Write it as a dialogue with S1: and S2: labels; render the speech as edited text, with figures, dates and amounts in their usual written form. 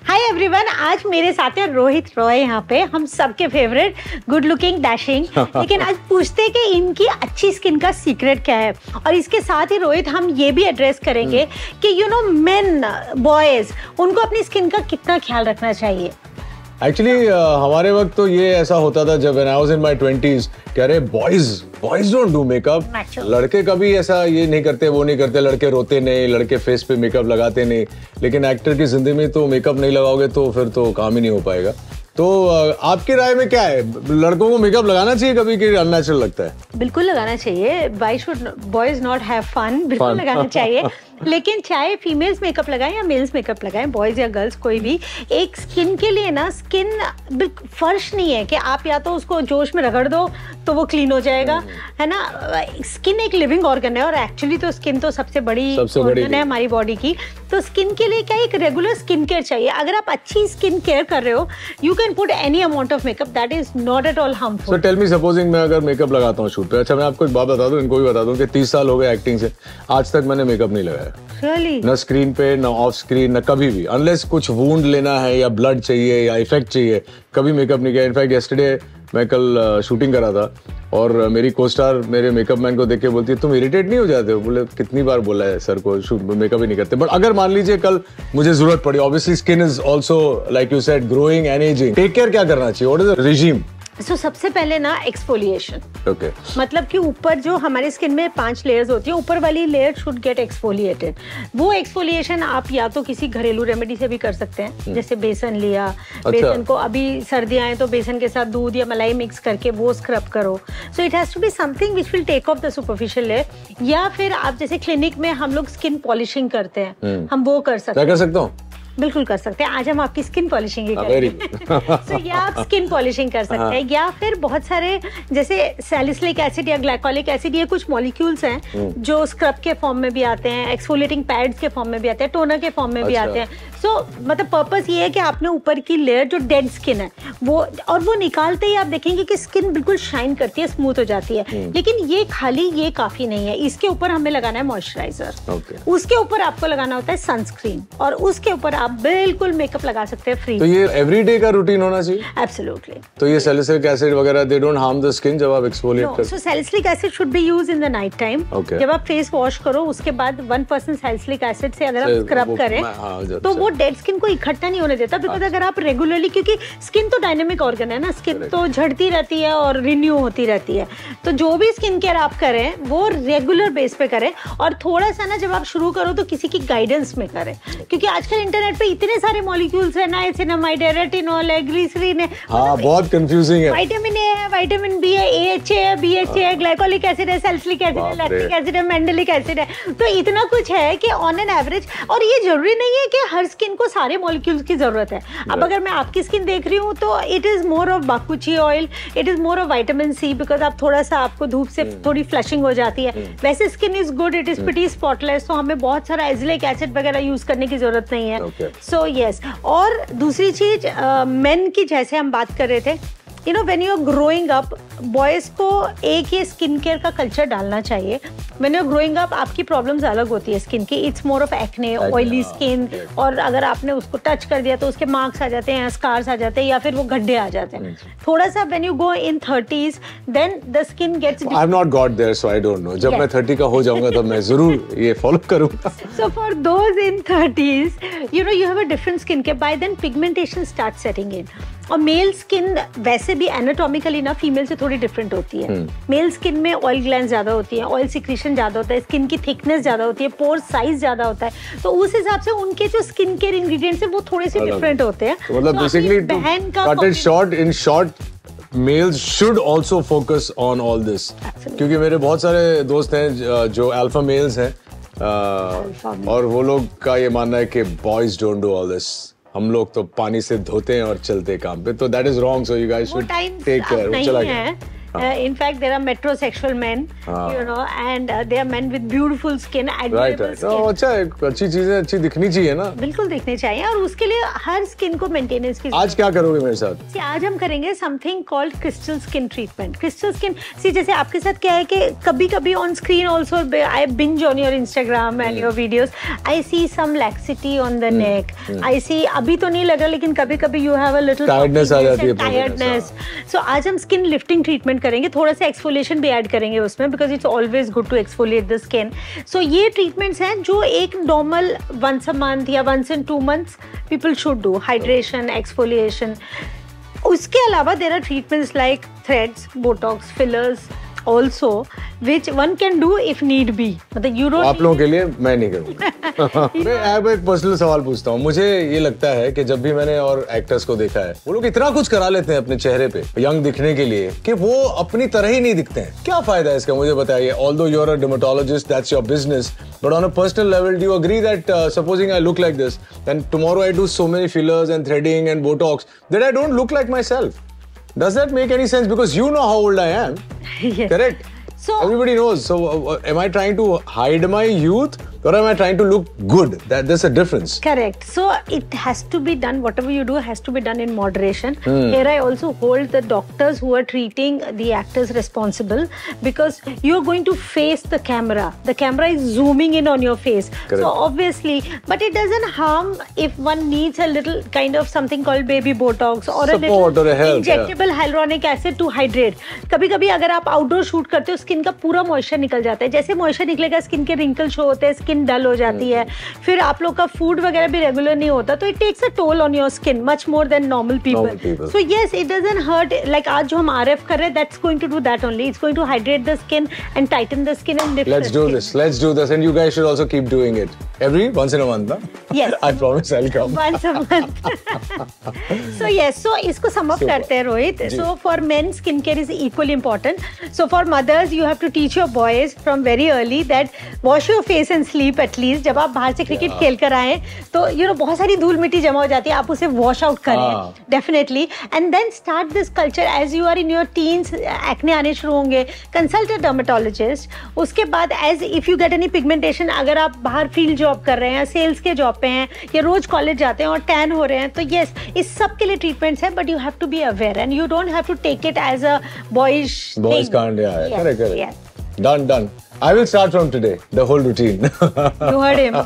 S1: Hi everyone, आज मेरे साथ है रोहित रॉय यहाँ पे, हम सबके फेवरेट, गुड लुकिंग, डैशिंग। लेकिन आज पूछते हैं कि इनकी अच्छी स्किन का सीक्रेट क्या है। और इसके साथ ही रोहित, हम ये भी एड्रेस करेंगे कि यू नो मेन, बॉयज, उनको अपनी स्किन का कितना ख्याल रखना चाहिए।
S2: एक्चुअली हमारे वक्त तो ये ऐसा होता था जब when I was in my 20s कि अरे बॉयज डोंट डू मेकअप, लड़के कभी ऐसा ये नहीं करते, वो नहीं करते, लड़के रोते नहीं, लड़के फेस पे मेकअप लगाते नहीं। लेकिन एक्टर की जिंदगी में तो मेकअप नहीं लगाओगे तो फिर तो काम ही नहीं हो पाएगा। तो आपकी राय में क्या है, लड़कों को मेकअप लगाना चाहिए कभी कि अननेचुरल लगता है?
S1: बिल्कुल लगाना चाहिए। Why should boys not have fun? बिल्कुल लगाना चाहिए। लेकिन चाहे फीमेल्स मेकअप लगाएं या मेल्स मेकअप लगाएं, बॉयज या गर्ल्स कोई भी, एक स्किन के लिए ना, स्किन फर्श नहीं है कि आप या तो उसको जोश में रगड़ दो तो वो क्लीन हो जाएगा, है ना। स्किन एक लिविंग ऑर्गन है और एक्चुअली तो स्किन तो सबसे बड़ी ऑर्गन है हमारी बॉडी की। तो स्किन के लिए क्या, एक रेगुलर स्किन केयर चाहिए। अगर आप अच्छी स्किन केयर कर रहे हो, you can put any amount of makeup, that is not at all harmful.
S2: So tell me, supposing मैं अगर मेकअप लगाता हूँ शूट पे, अच्छा मैं आपको एक बात बता दूं, इनको भी बता दूं कि 30 साल हो गए एक्टिंग से, आज तक मैंने मेकअप नहीं लगाया।
S1: Really?
S2: न स्क्रीन पे, न ऑफ स्क्रीन, न कभी भी, अनलेस कुछ वूंड लेना है या ब्लड चाहिए या इफेक्ट चाहिए, कभी मेकअप नहीं किया। इनफैक्ट येस्टरडे मैं कल शूटिंग करा था और मेरी को-स्टार मेरे मेकअप मैन को देख के बोलती है, तुम इरिटेट नहीं हो जाते हो? बोले कितनी बार बोला है सर को, मेकअप ही नहीं करते। बट अगर मान लीजिए कल मुझे जरूरत पड़ी, obviously skin is also like you said growing and aging, take care क्या करना चाहिए? What is the regime?
S1: सबसे पहले ना एक्सफोलिएशन।
S2: Okay.
S1: मतलब कि ऊपर जो हमारे स्किन में 5 लेयर्स होती है, ऊपर वाली लेयर शुड गेट एक्सफोलिएटेड। वो एक्सफोलिएशन आप या तो किसी घरेलू रेमेडी से भी कर सकते हैं, जैसे बेसन लिया, बेसन को, अभी सर्दियां हैं तो बेसन के साथ दूध या मलाई मिक्स करके वो स्क्रब करो। So it has to be something which will take off the superficial layer. या फिर आप जैसे क्लिनिक में हम लोग स्किन पॉलिशिंग करते हैं, हम वो कर सकते हैं।
S2: क्या कर सकता हूँ?
S1: बिल्कुल कर सकते हैं। आज हम आपकी स्किन पॉलिशिंग ही करेंगे। So, या आप स्किन पॉलिशिंग कर सकते हैं, या फिर बहुत सारे जैसे सैलिसिलिक एसिड या ग्लाइकोलिक एसिड, ये कुछ मॉलिक्यूल्स हैं जो स्क्रब के फॉर्म में भी आते हैं, एक्सफोलिएटिंग पैड्स के फॉर्म में भी आते हैं, टोनर के फॉर्म में भी आते हैं। सो मतलब पर्पस ये है कि आपने ऊपर की लेयर जो डेड स्किन है वो निकालते ही आप देखेंगे कि स्किन बिल्कुल शाइन करती है, स्मूथ हो जाती है। लेकिन ये खाली ये काफी नहीं है, इसके ऊपर हमें लगाना है मॉइस्चराइजर, उसके ऊपर आपको लगाना होता है सनस्क्रीन, और उसके ऊपर आप बिल्कुल मेकअप लगा सकते हैं फ्री।
S2: तो ये एवरीडे का रूटीन होना चाहिए?
S1: एब्सोल्युटली।
S2: तो ये सैलिसिलिक एसिड वगैरह they don't harm the skin जब आप एक्सफोलिएट करते हैं?
S1: So salicylic acid should be used in the night time. जब आप फेस वॉश करो उसके बाद 1% सैलिसिलिक एसिड से अगर आप स्क्रब करें तो वो डेड स्किन को इकट्ठा नहीं होने देता। बिकॉज अगर आप रेगुलरली, क्योंकि स्किन तो डायनेमिक ऑर्गन है ना, स्किन तो झड़ती रहती है और रिन्यू होती रहती है। तो जो भी स्किन केयर आप करें वो रेगुलर बेस पे करें, और थोड़ा सा ना जब आप शुरू करो तो किसी की गाइडेंस में करें, क्योंकि आजकल इंटरनेट पे इतने सारे मॉलिक्यूल्स है, नाइसिनामाइड है, रेटिनॉल है, ग्लिसरीन है,
S2: हाँ बहुत कंफ्यूजिंग है।
S1: विटामिन ए है, विटामिन बी है, AHA है, BHA है, ग्लाइकोलिक एसिड है, सैलिसिलिक एसिड है, लैक्टिक एसिड है, मैंडेलिक एसिड है। तो इतना कुछ है कि ऑन एन एवरेज, और ये जरूरी नहीं है कि हर स्किन को सारे मॉलिक्यूल्स की जरूरत है। अब अगर मैं आपकी स्किन देख रही हूँ तो it is more of bakuchi oil, it is more of vitamin C, because आप थोड़ा सा, आपको धूप से थोड़ी फ्लशिंग हो जाती है। वैसे skin is good, it is pretty spotless, तो हमें बहुत सारा एजिलिक एसिड वगैरह यूज करने की जरूरत नहीं है। So yes. और दूसरी चीज, मेन की जैसे हम बात कर रहे थे, you know when you are growing up, boys को एक ये स्किन केयर का कल्चर डालना चाहिए। When you are growing up, आपकी प्रॉब्लम्स अलग होती है स्किन की, it's more of acne, oily skin, और अगर आपने उसको टच कर दिया तो उसके मार्क्स आ जाते हैं, स्कार्स आ जाते हैं, या फिर वो गड्ढे आ जाते हैं। थोड़ा सा when you go in 30s, then the skin gets,
S2: I have not got there, so I don't know. जब मैं 30 का हो जाऊंगा तब मैं जरूर ये फॉलो करूंगा।
S1: So for those in 30s, you know you have a different skin care, by then pigmentation start setting in. और मेल स्किन वैसे भी एनाटॉमिकली ना फीमेल से थोड़ी डिफरेंट होती है। मेल स्किन में ऑयल ग्लैंड ज्यादा होती है, ऑयल सिक्रीशन ज्यादा होता है, स्किन की थिकनेस ज्यादा होती है, पोर साइज ज्यादा होता है। तो उस हिसाब से उनके जो स्किन केयर इंग्रेडिएंट्स है वो थोड़े से डिफरेंट होते हैं।
S2: तो मतलब बेसिकली
S1: बहन का
S2: cut it short, in short males should also focus on all this, क्योंकि मेरे बहुत सारे दोस्त हैं जो अल्फा मेल्स हैं, और वो लोग का ये मानना है कि boys don't do all this, हम लोग तो पानी से धोते हैं और चलते काम पे, तो that is wrong, so you guys should take care। वो चला गया।
S1: In fact, there are metrosexual men, and they are men with beautiful skin, admirable skin.
S2: अच्छा है, अच्छी चीजें अच्छी दिखनी चाहिए ना.
S1: बिल्कुल दिखनी चाहिए और उसके लिए हर स्किन को मेंटेनेंस की.
S2: आज क्या करोगे मेरे साथ?
S1: आज हम करेंगे something called crystal skin treatment. Crystal skin, जैसे आपके साथ क्या है कि कभी-कभी on screen also I binge on your Instagram and your videos, I see some laxity on the neck, I see, अभी तो नहीं लगा लेकिन कभी-कभी you have a little
S2: tiredness आ जाती है,
S1: टायर्डनेस. सो आज हम स्किन लिफ्टिंग ट्रीटमेंट करेंगे, थोड़ा सा एक्सफोलिएशन भी ऐड करेंगे उसमें, because it's always good to exfoliate the skin. So ये ट्रीटमेंट्स हैं जो एक नॉर्मल वंस अ मंथ या once in 2 months people should do. Hydration, exfoliation. उसके अलावा there are treatments like threads, botox, fillers also which one can do if need be. मतलब you don't.
S2: आप लोगों के लिए मैं नहीं करूँगा. मैं अब एक पर्सनल सवाल पूछता हूँ. मुझे ये लगता है कि जब भी मैंने और एक्टर्स को देखा है, वो लोग इतना कुछ करा लेते हैं अपने चेहरे पे यंग दिखने के लिए कि वो अपनी तरह ही नहीं दिखते हैं. क्या फायदा है इसका, मुझे बताइए. Although you're a dermatologist, that's your business, but on a personal level, do you agree that supposing I look like this, and tomorrow I do so many fillers and threading and botox that I don't look like myself? Does that make any sense? Because you know how old I am.
S1: Yes.
S2: Correct?
S1: So
S2: everybody knows. So am I trying to hide my youth or am I trying to look good? There's a difference.
S1: Correct. So it has to be done, whatever you do has to be done in moderation. Here I also hold the doctors who are treating the actors responsible, because you're going to face the camera. The camera is zooming in on your face.
S2: Correct.
S1: So obviously, but it doesn't harm if one needs a little kind of something called baby botox or
S2: Support
S1: a little
S2: or a help,
S1: injectable hyaluronic acid to hydrate. कभी-कभी अगर आप outdoor shoot करते हो, skin का पूरा moisture निकल जाता है. जैसे मॉइस्चर निकलेगा, स्किन के रिंकल शो होते हैं, स्किन डल हो जाती है. फिर आप लोग का फूड वगैरह भी रेगुलर नहीं होता, तो it takes a toll on your skin much more than normal people. So yes, it doesn't hurt. Like आज जो हम आरएफ कर रहे हैं, that's going to do that only. It's going to hydrate the skin and tighten the skin and lift.
S2: Let's do this. Let's do this, and you guys should also keep doing it once in a month, na?
S1: Yes.
S2: I promise I'll come.
S1: Once a month. So yes, so इसको sum up करते हैं Rohit. So for men, skincare is equally important. So for mothers, you have to teach your boys from very early that wash your face and sleep at least. जब आप बाहर से cricket खेल कर आए तो बहुत सारी धूल मिट्टी जमा हो जाती है, आप उसे वॉश आउट करें definitely. And then start this culture as you are in your teens, acne आने शुरू होंगे, कंसल्ट अ डर्मेटोलॉजिस्ट. उसके बाद as if you get any pigmentation, अगर आप बाहर फील्ड जॉब कर रहे हैं, सेल्स के जॉब पे हैं या रोज कॉलेज जाते हैं और टैन हो रहे हैं, तो यस, इस सब के लिए ट्रीटमेंट्स है, but you have to be aware and you don't have to take it as a boys
S2: can't. Correct. Done. I will start from today, the whole routine.
S1: You heard him.